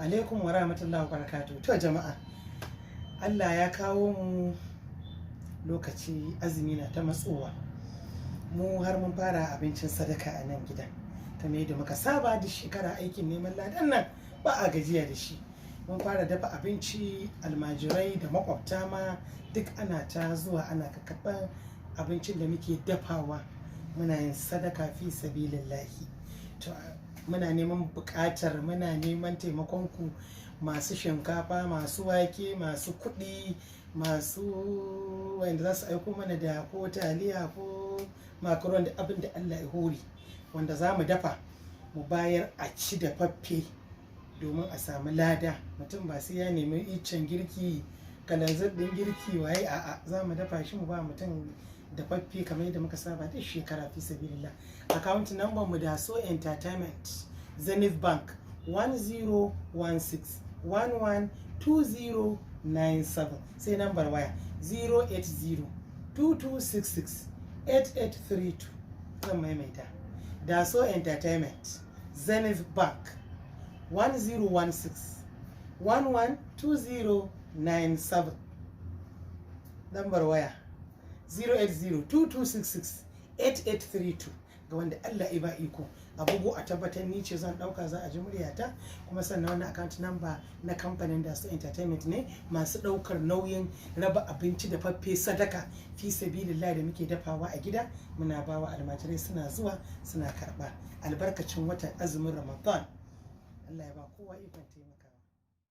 alaikum wa rahmatullahi wa barakatuh. To jama'a, Allah ya kawo mu lokaci azumi na ta matsowa. Mu har mun fara abincin sadaka a nan gidan. Ta me da muka saba da shekara aikin neman ladan nan ba a gajiya da shi. Mun fara dafa abinci, almajirai da makwabta ma duk ana ta zuwa ana kakkaɓar abincin da muke dafawa. Muna yin sadaka fi sabilillahi. To muna neman buƙatar, muna neman taimakon ku masu shinkafa, masu wake, masu kuɗi, masu wanda za su aiko mana da ko taliya ko makaron da abin da Allah ya hori wanda za mu dafa mu bayar a ci da faffe domin a samu lada. Mutum ba sai ya nemi iccen girki, kalanzir ɗin girki waye, a'a, za mu dafa shi mu ba mutum da faffe kamar yadda muka saba duk shekara fi sabilillah. Account number mu Daso Entertainment, Zenith Bank 1016112097, sai nambar waya 08022668832. zan maimaita. Daso Entertainment, Zenith Bank 1016112097, nambar waya 08022668832. ga wanda Allah ya ba iko a bugu a tabbatar ni ce zan dauka, za a ji muryata. Kuma sannan wannan account number na kamfanin Daso Entertainment ne, masu daukar nauyin raba abinci da faffe sadaka fi sabilillah da muke dafawa a gida, muna bawa almajirai suna zuwa suna karba albarkacin watan azumin Ramadan. Allah ya ba kowa ikon taimako.